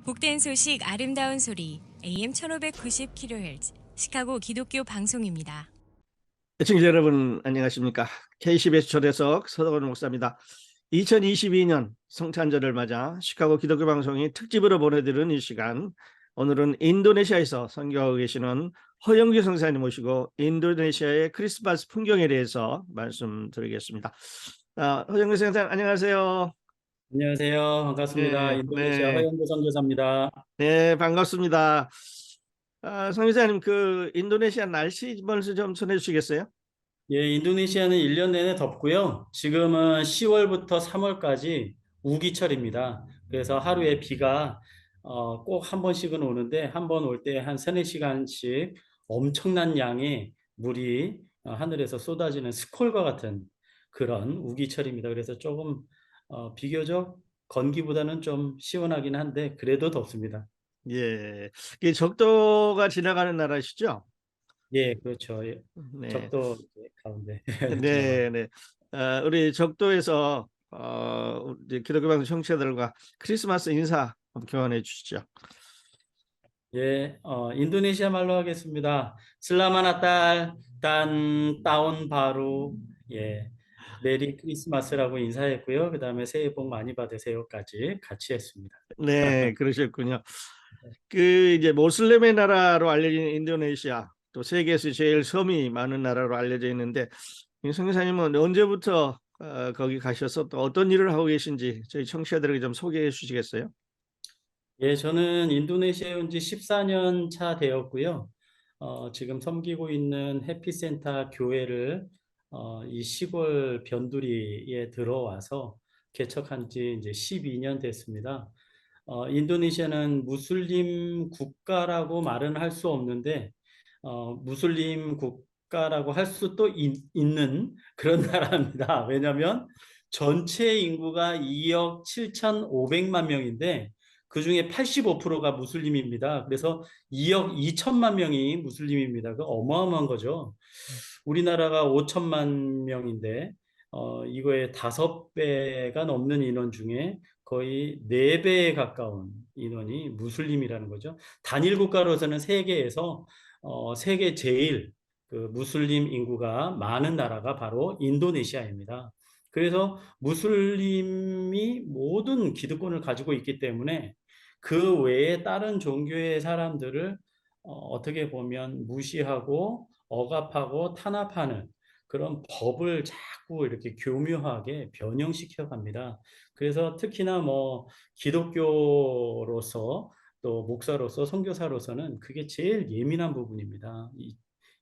복된 소식 아름다운 소리 AM 1590kHz 시카고 기독교 방송입니다. 시청자 여러분 안녕하십니까? KCBS 초대석 서덕원 목사입니다. 2022년 성탄절을 맞아 시카고 기독교 방송이 특집으로 보내드리는 이 시간, 오늘은 인도네시아에서 선교하고 계시는 허영규 선생님 모시고 인도네시아의 크리스마스 풍경에 대해서 말씀드리겠습니다. 허영규 선생님 안녕하세요. 안녕하세요. 반갑습니다. 네, 인도네시아 네, 허영도 선교사입니다. 네, 반갑습니다. 선생님, 그 인도네시아 날씨 먼저 좀 전해주시겠어요? 예, 인도네시아는 1년 내내 덥고요. 지금은 10월부터 3월까지 우기철입니다. 그래서 하루에 비가 꼭 한 번씩은 오는데, 한 번 올 때 한 3, 4시간씩 엄청난 양의 물이 하늘에서 쏟아지는 스콜과 같은 그런 우기철입니다. 그래서 조금 비교적 건기보다는 좀 시원하긴 한데 그래도 덥습니다. 예, 이게 적도가 지나가는 나라시죠? 예, 그렇죠. 예. 네, 적도 이제 가운데 지나가고. 네, 네. 우리 적도에서 우리 기독교 방송 청취자들과 크리스마스 인사 한번 교환해 주시죠. 예, 인도네시아 말로 하겠습니다. 슬라마나탈 단 따온 바루. 예, 메리 크리스마스라고 인사했고요. 그 다음에 새해 복 많이 받으세요까지 같이 했습니다. 네, 그러셨군요. 그 이제 모슬렘의 나라로 알려진 인도네시아, 또 세계에서 제일 섬이 많은 나라로 알려져 있는데, 이 선교사님은 언제부터 거기 가셔서 또 어떤 일을 하고 계신지 저희 청취자들에게 좀 소개해 주시겠어요? 예, 저는 인도네시아에 온 지 14년 차 되었고요. 지금 섬기고 있는 해피센터 교회를 이 시골 변두리에 들어와서 개척한 지 이제 12년 됐습니다. 인도네시아는 무슬림 국가라고 말은 할 수 없는데, 무슬림 국가라고 할 수도 있는 그런 나라입니다. 왜냐하면 전체 인구가 2억 7,500만 명인데, 그 중에 85%가 무슬림입니다. 그래서 2억 2천만 명이 무슬림입니다. 그 어마어마한 거죠. 우리나라가 5천만 명인데 이거의 5배가 넘는 인원 중에 거의 4배에 가까운 인원이 무슬림이라는 거죠. 단일 국가로서는 세계에서 세계 제일 그 무슬림 인구가 많은 나라가 바로 인도네시아입니다. 그래서 무슬림이 모든 기득권을 가지고 있기 때문에 그 외에 다른 종교의 사람들을 어떻게 보면 무시하고 억압하고 탄압하는 그런 법을 자꾸 이렇게 교묘하게 변형시켜 갑니다. 그래서 특히나 뭐 기독교로서 또 목사로서 선교사로서는 그게 제일 예민한 부분입니다.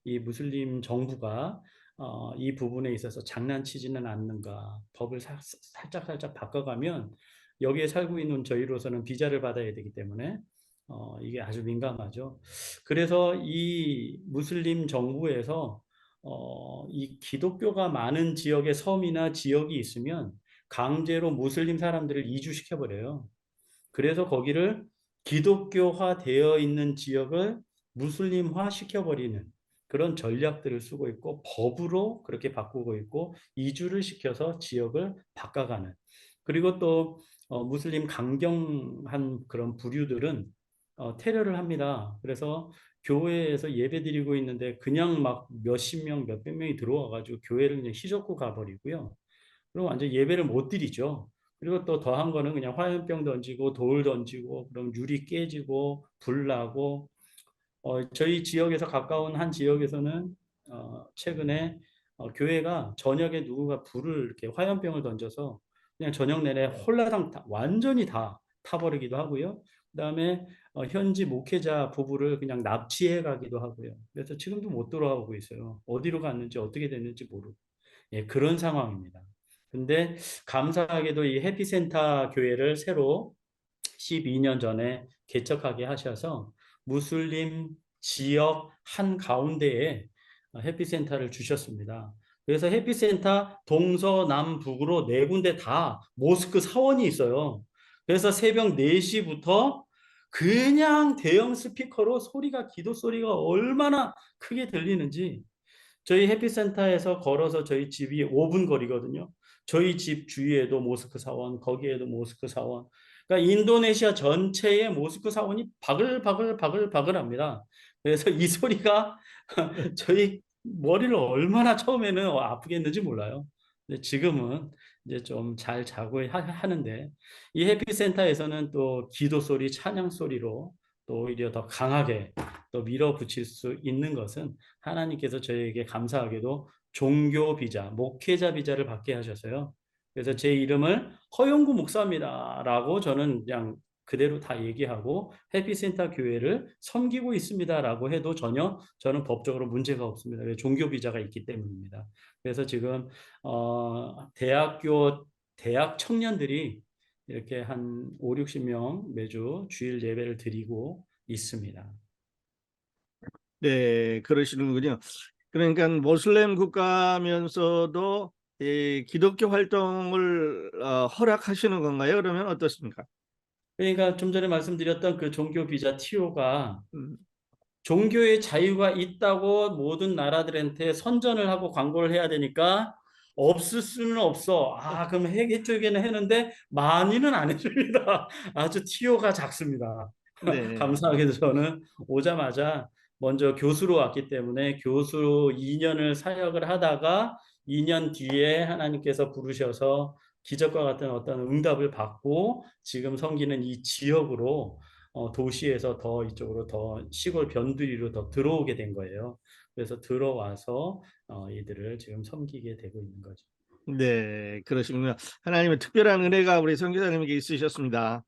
이 무슬림 정부가 이 부분에 있어서 장난치지는 않는가, 법을 살짝 바꿔가면 여기에 살고 있는 저희로서는 비자를 받아야 되기 때문에 이게 아주 민감하죠. 그래서 이 무슬림 정부에서 이 기독교가 많은 지역의 섬이나 지역이 있으면 강제로 무슬림 사람들을 이주시켜 버려요. 그래서 거기를 기독교화 되어 있는 지역을 무슬림화 시켜버리는 그런 전략들을 쓰고 있고, 법으로 그렇게 바꾸고 있고, 이주를 시켜서 지역을 바꿔가는. 그리고 또 무슬림 강경한 그런 부류들은 테러를 합니다. 그래서 교회에서 예배 드리고 있는데 그냥 막 몇십 명, 몇백 명이 들어와 가지고 교회를 그냥 휘젓고 가버리고요. 그럼 완전 예배를 못 드리죠. 그리고 또 더한 거는 그냥 화염병 던지고 돌 던지고 그럼 유리 깨지고 불 나고. 저희 지역에서 가까운 한 지역에서는 최근에 교회가 저녁에 누구가 불을 이렇게 화염병을 던져서 그냥 저녁 내내 홀라당 완전히 다 타버리기도 하고요. 그다음에 현지 목회자 부부를 그냥 납치해 가기도 하고요. 그래서 지금도 못 돌아오고 있어요. 어디로 갔는지 어떻게 됐는지 모르고. 예, 그런 상황입니다. 근데 감사하게도 이 해피센터 교회를 새로 12년 전에 개척하게 하셔서 무슬림 지역 한 가운데에 해피센터를 주셨습니다. 그래서 해피센터 동서남북으로 네 군데 다 모스크 사원이 있어요. 그래서 새벽 4시부터 그냥 대형 스피커로 소리가, 기도 소리가 얼마나 크게 들리는지. 저희 해피센터에서 걸어서 저희 집이 5분 거리거든요. 저희 집 주위에도 모스크 사원, 거기에도 모스크 사원. 그러니까 인도네시아 전체의 모스크 사원이 바글바글합니다. 그래서 이 소리가 저희 머리를 얼마나 처음에는 아프게 했는지 몰라요. 근데 지금은 이제 좀 잘 자고 하는데, 이 해피센터에서는 또 기도 소리, 찬양 소리로 또 오히려 더 강하게 또 밀어붙일 수 있는 것은, 하나님께서 저희에게 감사하게도 종교 비자, 목회자 비자를 받게 하셔서요. 그래서 제 이름을 허용구 목사입니다라고 저는 그냥 그대로 다 얘기하고 해피센터 교회를 섬기고 있습니다라고 해도 전혀 저는 법적으로 문제가 없습니다. 종교 비자가 있기 때문입니다. 그래서 지금 대학 청년들이 이렇게 한 5, 60명 매주 주일 예배를 드리고 있습니다. 네, 그러시는군요. 그러니까 모슬렘 국가면서도 이 기독교 활동을 허락하시는 건가요? 그러면 어떻습니까? 그러니까 좀 전에 말씀드렸던 그 종교 비자 TO가 음, 종교의 자유가 있다고 모든 나라들한테 선전을 하고 광고를 해야 되니까 없을 수는 없어. 그럼 해쪽에는 했는데 많이는 안 해줍니다. 아주 티오가 작습니다. 네, 감사하게도 저는 오자마자 먼저 교수로 왔기 때문에 교수 2년을 사역을 하다가 2년 뒤에 하나님께서 부르셔서 기적과 같은 어떤 응답을 받고 지금 섬기는 이 지역으로, 도시에서 더 이쪽으로 더 시골 변두리로 더 들어오게 된 거예요. 그래서 들어와서 이들을 지금 섬기게 되고 있는 거죠. 네, 그러시군요. 하나님의 특별한 은혜가 우리 선교사님에게 있으셨습니다.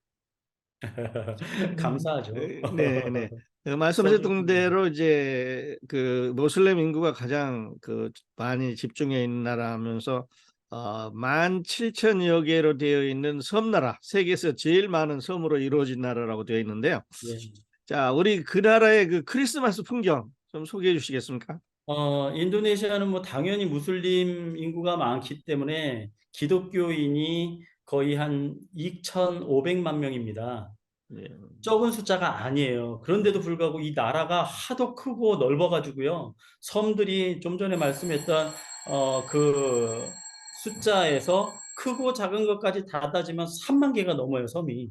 감사하죠. 네, 네. 말씀하셨던 써주시는. 대로 이제 그 모슬렘 인구가 가장 그 많이 집중해 있는 나라하면서 17,000여 개로 되어 있는 섬나라, 세계에서 제일 많은 섬으로 이루어진 나라라고 되어 있는데요. 예. 자, 우리 그 나라의 그 크리스마스 풍경 좀 소개해 주시겠습니까? 인도네시아는 뭐 당연히 무슬림 인구가 많기 때문에 기독교인이 거의 한 2,500만 명입니다. 네. 적은 숫자가 아니에요. 그런데도 불구하고 이 나라가 하도 크고 넓어가지고요. 섬들이 좀 전에 말씀했던 그 숫자에서 크고 작은 것까지 다 따지면 3만 개가 넘어요, 섬이.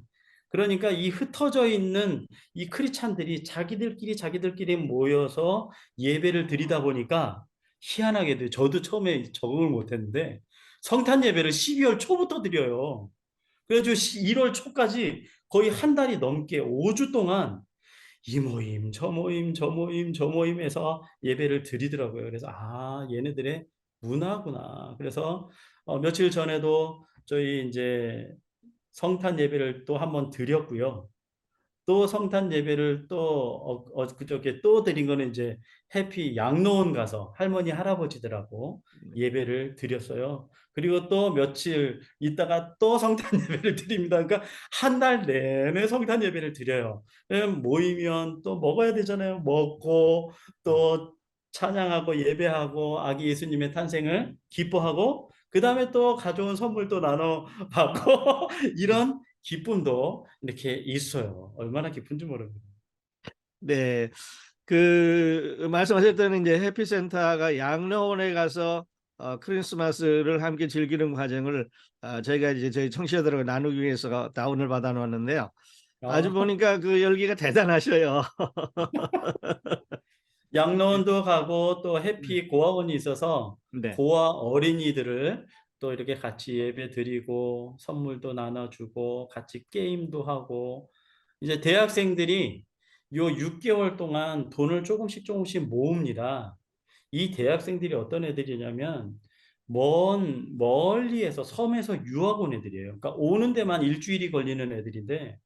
그러니까 이 흩어져 있는 이 크리스찬들이 자기들끼리 모여서 예배를 드리다 보니까, 희한하게도 저도 처음에 적응을 못했는데 성탄 예배를 12월 초부터 드려요. 그래가지고 1월 초까지 거의 한 달이 넘게 5주 동안 이 모임, 저 모임, 저 모임, 저 모임에서 예배를 드리더라고요. 그래서 얘네들의 문화구나. 그래서 며칠 전에도 저희 이제 성탄 예배를 또 한번 드렸고요. 또 성탄 예배를 또 그저께 또 드린 거는 이제 해피 양로원 가서 할머니 할아버지들하고 예배를 드렸어요. 그리고 또 며칠 있다가 또 성탄 예배를 드립니다. 그러니까 한 달 내내 성탄 예배를 드려요. 모이면 또 먹어야 되잖아요. 먹고 또 찬양하고 예배하고 아기 예수님의 탄생을 기뻐하고 그 다음에 또 가져온 선물도 나눠 받고 이런 기쁨도 이렇게 있어요. 얼마나 기쁜지 모릅니다. 네, 그 말씀하셨던 이제 해피센터가 양로원에 가서 크리스마스를 함께 즐기는 과정을 저희가 이제 저희 청취자들하고 나누기 위해서 다운을 받아 놓았는데요. 아주 어, 보니까 그 열기가 대단하셔요. 양로원도 가고 또 해피 고아원이 있어서 네. 고아 어린이들을 또 이렇게 같이 예배 드리고 선물도 나눠주고 같이 게임도 하고, 이제 대학생들이 요 6개월 동안 돈을 조금씩 모읍니다. 이 대학생들이 어떤 애들이냐면 멀리에서 섬에서 유학 온 애들이에요. 그러니까 오는 데만 일주일이 걸리는 애들인데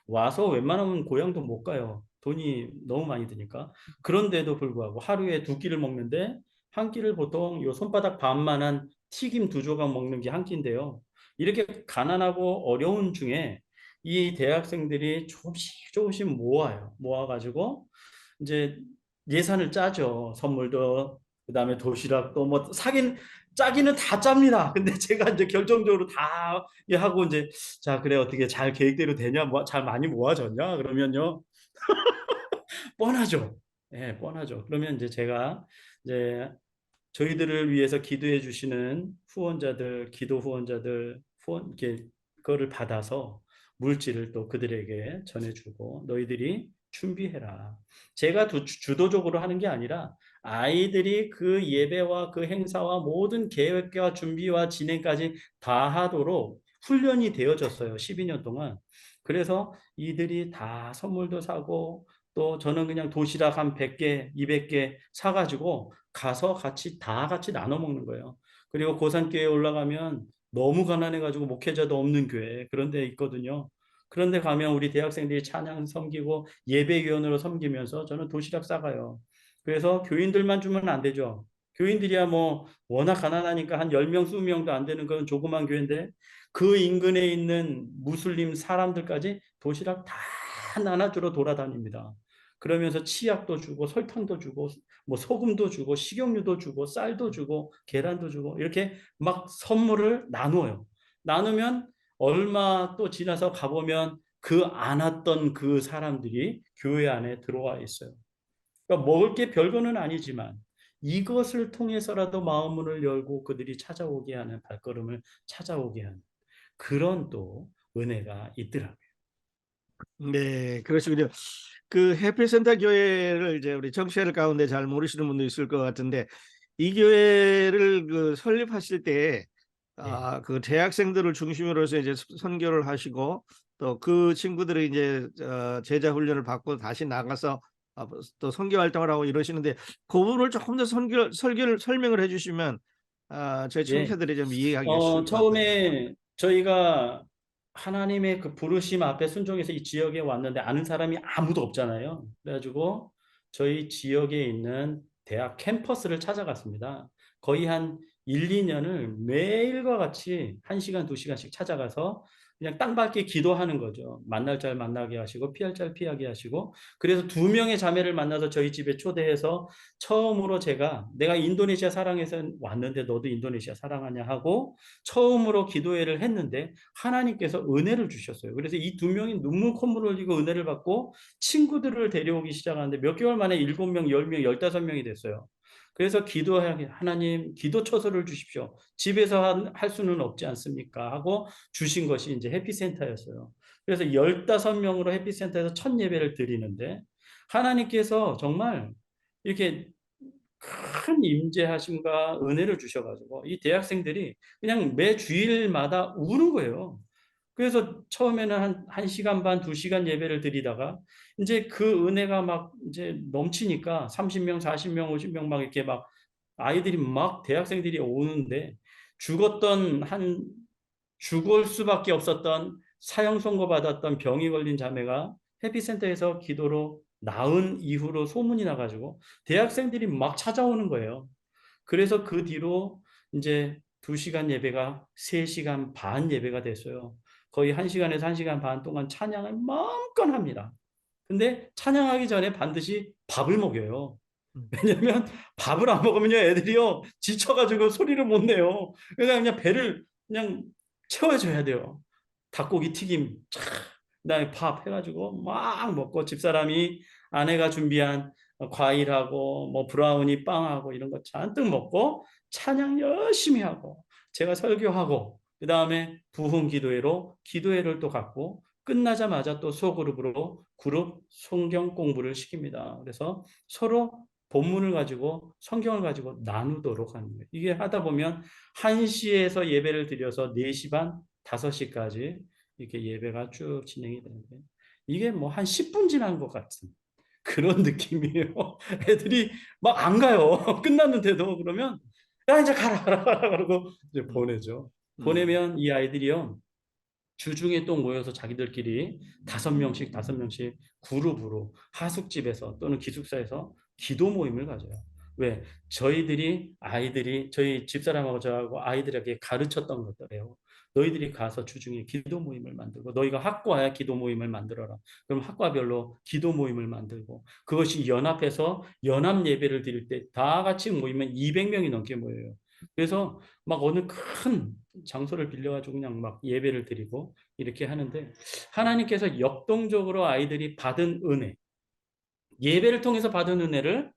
와서 웬만하면 고향도 못 가요. 돈이 너무 많이 드니까. 그런데도 불구하고 하루에 두 끼를 먹는데, 한 끼를 보통 요 손바닥 반만한 튀김 두 조각 먹는 게 한 끼인데요. 이렇게 가난하고 어려운 중에 이 대학생들이 조금씩 모아요. 모아가지고 이제 예산을 짜죠. 선물도, 그다음에 도시락도 뭐 사긴 짜기는 다 짭니다. 근데 제가 이제 결정적으로 다 하고 이제, 자, 그래, 어떻게 잘 계획대로 되냐? 뭐 잘 많이 모아졌냐? 그러면요. 뻔하죠. 예, 뻔하죠. 그러면 이제 제가 이제 저희들을 위해서 기도해 주시는 후원자들, 기도 후원자들 후원 이렇게 그거를 받아서 물질을 또 그들에게 전해주고 너희들이 준비해라. 제가 주도적으로 하는 게 아니라 아이들이 그 예배와 그 행사와 모든 계획과 준비와 진행까지 다 하도록 훈련이 되어졌어요. 12년 동안. 그래서 이들이 다 선물도 사고 또 저는 그냥 도시락 한 100개, 200개 사가지고 가서 다 같이 나눠 먹는 거예요. 그리고 고산교회에 올라가면 너무 가난해가지고 목회자도 없는 교회 그런 데 있거든요. 그런데 가면 우리 대학생들이 찬양 섬기고 예배위원으로 섬기면서 저는 도시락 싸가요. 그래서 교인들만 주면 안 되죠. 교인들이야 뭐 워낙 가난하니까 한 10명, 20명도 안 되는 그런 조그만 교회인데 그 인근에 있는 무슬림 사람들까지 도시락 다 나눠주러 돌아다닙니다. 그러면서 치약도 주고 설탕도 주고 뭐 소금도 주고 식용유도 주고 쌀도 주고 계란도 주고 이렇게 막 선물을 나누어요. 나누면 얼마 또 지나서 가보면 그 안 왔던 그 사람들이 교회 안에 들어와 있어요. 그러니까 먹을 게 별거는 아니지만 이것을 통해서라도 마음문을 열고 그들이 찾아오게 하는 발걸음을 찾아오게 하는 그런 또 은혜가 있더라고요. 네, 그러시군요. 그 해피센터 교회를 이제 우리 청취자 가운데 잘 모르시는 분도 있을 것 같은데 이 교회를 그 설립하실 때 예. 그 대학생들을 중심으로 해서 이제 선교를 하시고 또 그 친구들이 이제 제자 훈련을 받고 다시 나가서 또 선교 활동을 하고 이러시는데 그 부분을 조금 더 설교를 설명을 해주시면 저희 예. 청취자들이 좀 이해하기 쉬울 것 같아요. 처음에 저희가 하나님의 그 부르심 앞에 순종해서 이 지역에 왔는데 아는 사람이 아무도 없잖아요. 그래가지고 저희 지역에 있는 대학 캠퍼스를 찾아갔습니다. 거의 한 1, 2년을 매일과 같이 1시간, 2시간씩 찾아가서 그냥 땅밟기 기도하는 거죠. 만날 잘 만나게 하시고 피할 잘 피하게 하시고 그래서 2명의 자매를 만나서 저희 집에 초대해서 처음으로 내가 인도네시아 사랑해서 왔는데 너도 인도네시아 사랑하냐 하고 처음으로 기도회를 했는데 하나님께서 은혜를 주셨어요. 그래서 이 2명이 눈물 콧물 흘리고 은혜를 받고 친구들을 데려오기 시작하는데 몇 개월 만에 7명, 10명, 15명이 됐어요. 그래서 기도하게 하나님 기도 처소를 주십시오. 집에서 할 수는 없지 않습니까? 하고 주신 것이 이제 해피센터였어요. 그래서 15명으로 해피센터에서 첫 예배를 드리는데 하나님께서 정말 이렇게 큰 임재하심과 은혜를 주셔가지고 이 대학생들이 그냥 매 주일마다 우는 거예요. 그래서 처음에는 한 시간 반, 2시간 예배를 드리다가 이제 그 은혜가 막 이제 넘치니까 30명, 40명, 50명 막 이렇게 막 아이들이 막 대학생들이 오는데 죽을 수밖에 없었던 사형 선고 받았던 병이 걸린 자매가 해피센터에서 기도로 나은 이후로 소문이 나가지고 대학생들이 막 찾아오는 거예요. 그래서 그 뒤로 이제 2시간 예배가 3시간 반 예배가 됐어요. 거의 1시간에서 1시간 반 동안 찬양을 마음껏 합니다. 근데 찬양하기 전에 반드시 밥을 먹여요. 왜냐면 밥을 안 먹으면요 애들이요 지쳐가지고 소리를 못 내요. 그냥 배를 그냥 채워줘야 돼요. 닭고기 튀김 그다음에 밥 해가지고 막 먹고 집사람이 아내가 준비한 과일하고 뭐 브라우니 빵하고 이런 거 잔뜩 먹고 찬양 열심히 하고 제가 설교하고 그다음에 부흥 기도회로 기도회를 또 갖고 끝나자마자 또 소그룹으로 그룹 성경 공부를 시킵니다. 그래서 서로 본문을 가지고 성경을 가지고 나누도록 하는 거예요. 이게 하다 보면 1시에서 예배를 드려서 4시 반, 5시까지 이렇게 예배가 쭉 진행이 되는데 이게 뭐 한 10분 지난 것 같은 그런 느낌이에요. 애들이 막 안 가요. 끝났는데도 그러면 야 이제 가라 그러고 이제 보내죠. 보내면 이 아이들이요. 주중에 또 모여서 자기들끼리 5명씩 그룹으로 하숙집에서 또는 기숙사에서 기도 모임을 가져요. 왜? 저희 집사람하고 저하고 아이들에게 가르쳤던 것들이에요. 너희들이 가서 주중에 기도 모임을 만들고 너희가 학과에 기도 모임을 만들어라. 그럼 학과별로 기도 모임을 만들고 그것이 연합해서 연합 예배를 드릴 때 다 같이 모이면 200명이 넘게 모여요. 그래서 막 어느 큰 장소를 빌려가지고 그냥 막 예배를 드리고 이렇게 하는데 하나님께서 역동적으로 아이들이 받은 은혜, 예배를 통해서 받은 은혜를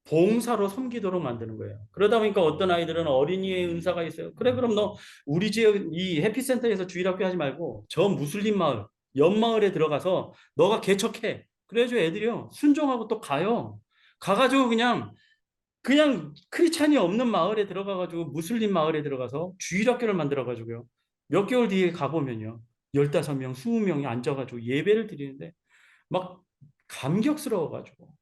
봉사로 섬기도록 만드는 거예요. 그러다 보니까 어떤 아이들은 어린이의 은사가 있어요. 그래, 그럼 너 우리 지역 이 해피센터에서 주일학교 하지 말고 저 무슬림 마을 옆마을에 들어가서 너가 개척해. 그래가지고 애들이요 순종하고 또 가요. 가가지고 그냥 크리스찬이 없는 마을에 들어가가지고 무슬림 마을에 들어가서 주일학교를 만들어가지고요. 몇 개월 뒤에 가보면요. 15명, 20명이 앉아가지고 예배를 드리는데 막 감격스러워가지고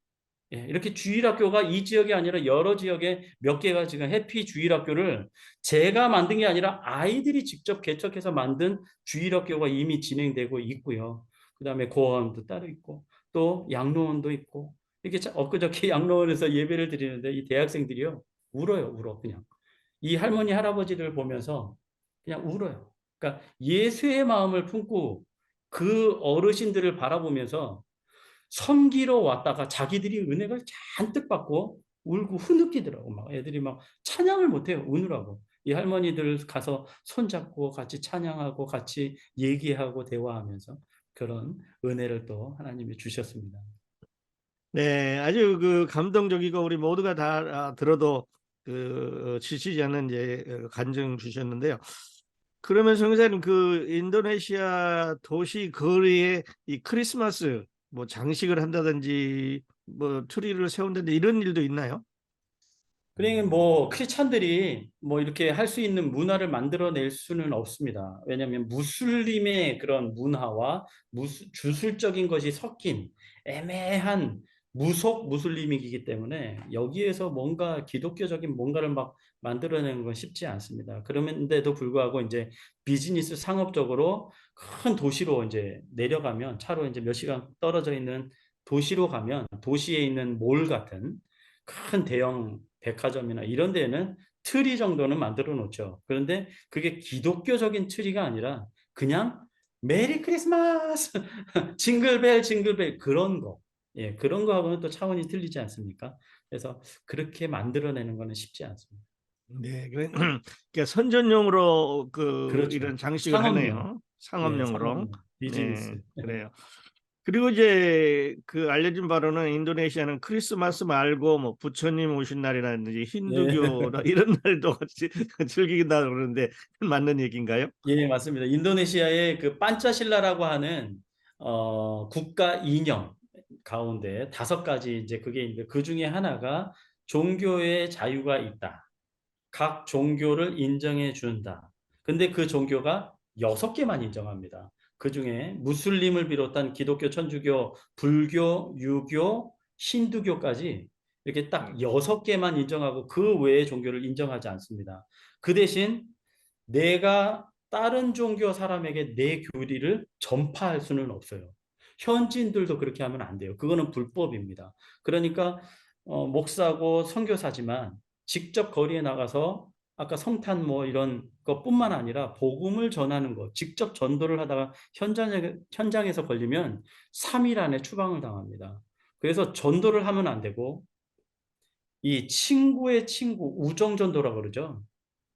예, 이렇게 주일학교가 이 지역이 아니라 여러 지역에 몇 개가 지금 해피 주일학교를 제가 만든 게 아니라 아이들이 직접 개척해서 만든 주일학교가 이미 진행되고 있고요. 그다음에 고아원도 따로 있고 또 양로원도 있고 이렇게 엊그저께 양로원에서 예배를 드리는데 이 대학생들이요 울어요, 울어 그냥 이 할머니 할아버지들 보면서 그냥 울어요. 그러니까 예수의 마음을 품고 그 어르신들을 바라보면서 섬기러 왔다가 자기들이 은혜를 잔뜩 받고 울고 흐느끼더라고. 막 애들이 막 찬양을 못해요. 우느라고. 이 할머니들 가서 손잡고 같이 찬양하고 같이 얘기하고 대화하면서 그런 은혜를 또 하나님이 주셨습니다. 네, 아주 그 감동적이고 우리 모두가 다 들어도 지치지 않는 이제 간증 주셨는데요. 그러면 성사님 그 인도네시아 도시 거리에 이 크리스마스 뭐 장식을 한다든지 뭐 트리를 세운다든지 이런 일도 있나요? 그러니까 뭐 크리스찬들이 뭐 이렇게 할 수 있는 문화를 만들어낼 수는 없습니다. 왜냐하면 무슬림의 그런 문화와 주술적인 것이 섞인 애매한 무속 무슬림이기 때문에 여기에서 뭔가 기독교적인 뭔가를 막 만들어내는 건 쉽지 않습니다. 그런데도 불구하고 이제 비즈니스 상업적으로 큰 도시로 이제 내려가면 차로 이제 몇 시간 떨어져 있는 도시로 가면 도시에 있는 몰 같은 큰 대형 백화점이나 이런 데에는 트리 정도는 만들어 놓죠. 그런데 그게 기독교적인 트리가 아니라 그냥 메리 크리스마스, 징글벨, 징글벨 그런 거. 예, 그런 거하고는 또 차원이 틀리지 않습니까? 그래서 그렇게 만들어내는 거는 쉽지 않습니다. 네, 그러니까 선전용으로 그렇죠. 이런 장식을 상업용. 하네요. 예, 상업용으로. 상업용. 네, 비즈니스. 그래요. 그리고 이제 그 알려진 바로는 인도네시아는 크리스마스 말고 뭐 부처님 오신 날이라든지 예. 힌두교나 이런 날도 같이 즐기긴다 그러는데 맞는 얘기인가요? 예, 맞습니다. 인도네시아의 그 판짜실라라고 하는 국가 이념 가운데 5가지 이제 그게 있는데 그 중에 하나가 종교의 자유가 있다. 각 종교를 인정해 준다. 근데 그 종교가 6개만 인정합니다. 그 중에 무슬림을 비롯한 기독교, 천주교, 불교, 유교, 힌두교까지 이렇게 딱 6개만 인정하고 그 외의 종교를 인정하지 않습니다. 그 대신 내가 다른 종교 사람에게 내 교리를 전파할 수는 없어요. 현지인들도 그렇게 하면 안 돼요. 그거는 불법입니다. 그러니까 목사고 선교사지만 직접 거리에 나가서 아까 성탄 뭐 이런 것뿐만 아니라 복음을 전하는 것, 직접 전도를 하다가 현장에서 걸리면 3일 안에 추방을 당합니다. 그래서 전도를 하면 안 되고 이 친구의 친구, 우정전도라고 그러죠.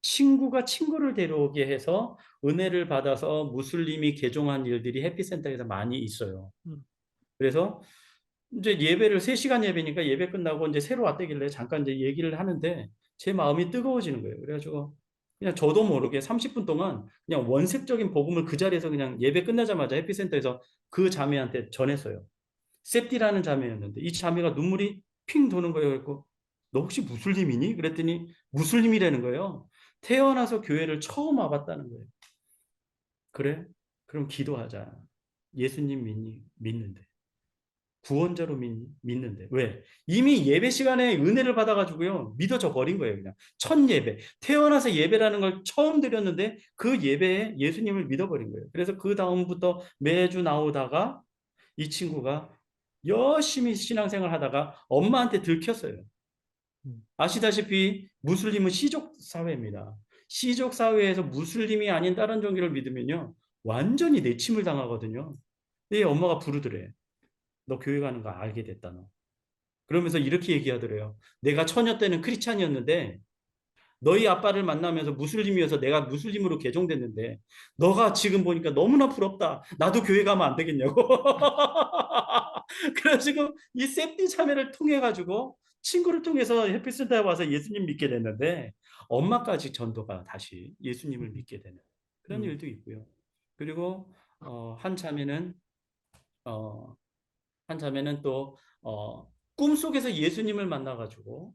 친구가 친구를 데려오게 해서 은혜를 받아서 무슬림이 개종한 일들이 해피센터에서 많이 있어요. 음. 그래서 이제 예배를 3시간 예배니까 예배 끝나고 이제 새로 왔다길래 잠깐 이제 얘기를 하는데 제 마음이 뜨거워지는 거예요. 그래가지고 그냥 저도 모르게 30분 동안 그냥 원색적인 복음을 그 자리에서 그냥 예배 끝나자마자 해피센터에서 그 자매한테 전했어요. 셉디라는 자매였는데 이 자매가 눈물이 핑 도는 거예요. 그래서 너 혹시 무슬림이니? 그랬더니 무슬림이라는 거예요. 태어나서 교회를 처음 와봤다는 거예요. 그래? 그럼 기도하자. 예수님 믿니? 믿는데. 구원자로 믿는데. 왜? 이미 예배 시간에 은혜를 받아가지고요. 믿어져 버린 거예요. 그냥. 첫 예배. 태어나서 예배라는 걸 처음 드렸는데 그 예배에 예수님을 믿어버린 거예요. 그래서 그 다음부터 매주 나오다가 이 친구가 열심히 신앙생활 하다가 엄마한테 들켰어요. 음. 아시다시피 무슬림은 시족 사회입니다. 시족 사회에서 무슬림이 아닌 다른 종교를 믿으면요. 완전히 내침을 당하거든요. 내 엄마가 부르더래. 너 교회 가는 거 알게 됐다 너. 그러면서 이렇게 얘기하더래요. 내가 처녀 때는 크리스찬이었는데 너희 아빠를 만나면서 무슬림이어서 내가 무슬림으로 개종됐는데 너가 지금 보니까 너무나 부럽다. 나도 교회 가면 안 되겠냐고. 그래가지고 이 셉디 참여를 통해 가지고 친구를 통해서 해피센터에 와서 예수님 믿게 됐는데 엄마까지 전도가 다시 예수님을 믿게 되는 그런 음. 일도 있고요. 그리고 한 자매는 또 꿈속에서 예수님을 만나가지고,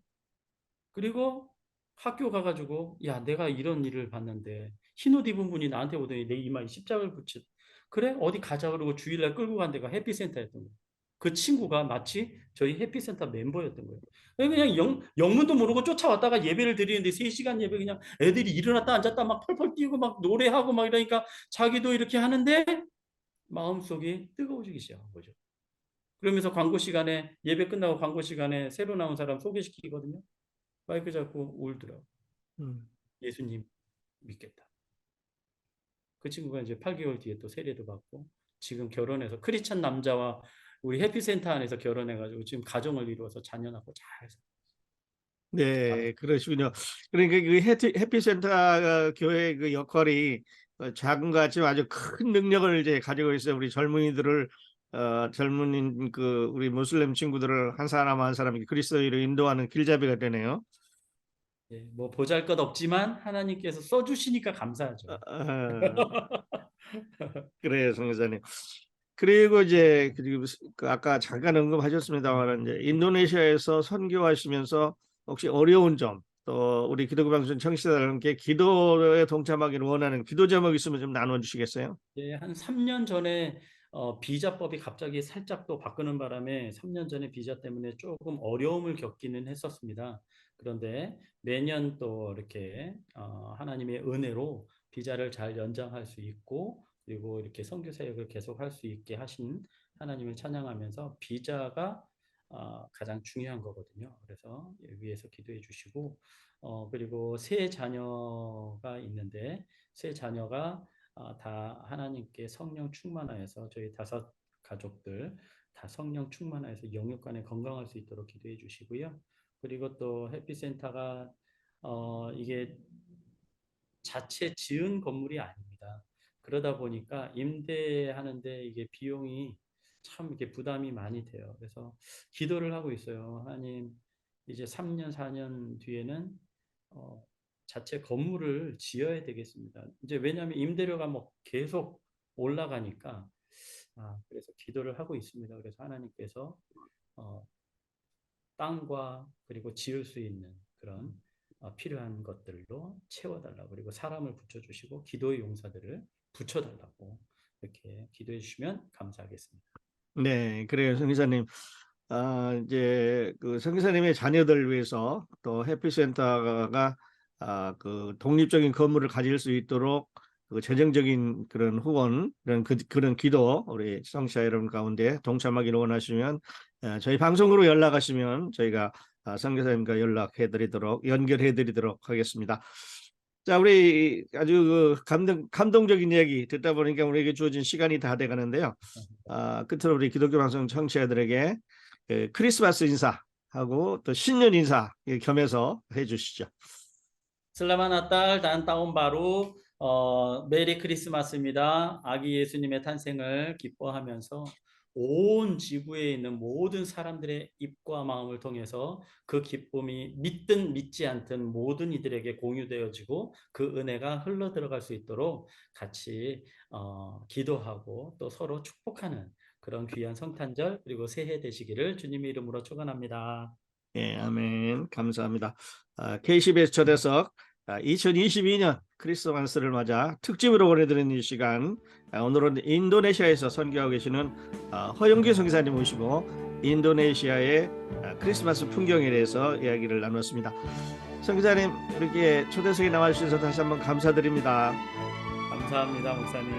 그리고 학교 가가지고, 야, 내가 이런 일을 봤는데 흰 옷 입은 분이 나한테 오더니 내 이마에 십자가를 붙여. 그래? 어디 가자 그러고 주일날 끌고 간 데가 해피센터였던 거예요. 그 친구가 마치 저희 해피센터 멤버였던 거예요. 그냥 영문도 모르고 쫓아왔다가 예배를 드리는데 3시간 예배, 그냥 애들이 일어났다 앉았다 막 펄펄 뛰고 막 노래하고 막 이러니까 자기도 이렇게 하는데 마음속이 뜨거워지기 시작한 거죠. 그러면서 광고 시간에, 예배 끝나고 광고 시간에 새로 나온 사람 소개시키거든요. 마이크 잡고 울더라고. 음. 예수님 믿겠다. 그 친구가 이제 8개월 뒤에 또 세례도 받고, 지금 결혼해서 크리스찬 남자와 우리 해피센터 안에서 결혼해가지고 지금 가정을 이루어서 자녀 낳고 잘 살아요. 네, 그러시군요. 그러니까 그 해피센터 교회 그 역할이 작은 것 같지만 아주 큰 능력을 이제 가지고 있어요. 우리 젊은이들을 젊은 그 우리 무슬림 친구들을 한 사람 한 사람 그리스도인으로 인도하는 길잡이가 되네요. 예, 뭐 보잘것없지만 하나님께서 써주시니까 감사하죠. 그래요, 성교사님. 그리고 이제 그리고 그 아까 잠깐 언급하셨습니다만 이제 인도네시아에서 선교하시면서 혹시 어려운 점, 또 우리 기독교 방송 청취자들께 기도에 동참하기를 원하는 기도 제목 있으면 좀 나눠주시겠어요? 예, 한 3년 전에 비자법이 갑자기 살짝 또 바꾸는 바람에 3년 전에 비자 때문에 조금 어려움을 겪기는 했었습니다. 그런데 매년 또 이렇게 하나님의 은혜로 비자를 잘 연장할 수 있고, 그리고 이렇게 선교 사역을 계속할 수 있게 하신 하나님을 찬양하면서, 비자가 가장 중요한 거거든요. 그래서 위에서 기도해 주시고, 그리고 세 자녀가 있는데, 세 자녀가 다 하나님께 성령 충만하여서 저희 5가족들 다 성령 충만하여서 영육간에 건강할 수 있도록 기도해 주시고요. 그리고 또 해피센터가 이게 자체 지은 건물이 아닙니다. 그러다 보니까 임대하는데 이게 비용이 참 이게 부담이 많이 돼요. 그래서 기도를 하고 있어요. 하나님, 이제 3년, 4년 뒤에는 어, 자체 건물을 지어야 되겠습니다. 이제 왜냐하면 임대료가 뭐 계속 올라가니까, 그래서 기도를 하고 있습니다. 그래서 하나님께서 어, 땅과 그리고 지을 수 있는 그런 필요한 것들로 채워달라고, 그리고 사람을 붙여주시고 기도의 용사들을 붙여달라고 이렇게 기도해 주시면 감사하겠습니다. 네, 그래요, 성기사님. 이제 그 성기사님의 자녀들 위해서 또 해피센터가 그 독립적인 건물을 가질 수 있도록 그 재정적인 그런 후원, 그런 기도 우리 청취자 여러분 가운데 동참하기를 원하시면 저희 방송으로 연락하시면 저희가 성기사님과 연결해드리도록 하겠습니다. 자, 우리 아주 그 감동적인 이야기 듣다 보니까 우리에게 주어진 시간이 다 돼가는데요. 끝으로 우리 기독교 방송 청취자들에게 크리스마스 인사하고 또 신년 인사 겸해서 해주시죠. 슬라마 나탈 단 따온 바로 메리 크리스마스입니다. 아기 예수님의 탄생을 기뻐하면서 온 지구에 있는 모든 사람들의 입과 마음을 통해서 그 기쁨이 믿든 믿지 않든 모든 이들에게 공유되어지고 그 은혜가 흘러 들어갈 수 있도록 같이 기도하고 또 서로 축복하는 그런 귀한 성탄절 그리고 새해 되시기를 주님의 이름으로 축원합니다. 예, 아멘. 감사합니다. KCBS 초대석 2022년 크리스마스를 맞아 특집으로 보내드리는 이 시간, 오늘은 인도네시아에서 선교하고 계시는 허영기 선교사님 모시고 인도네시아의 크리스마스 풍경에 대해서 이야기를 나눴습니다. 선교사님, 이렇게 초대석에 나와주셔서 다시 한번 감사드립니다. 감사합니다, 목사님.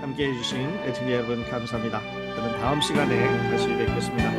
함께해 주신 애청자 여러분 감사합니다. 저는 다음 시간에 다시 뵙겠습니다.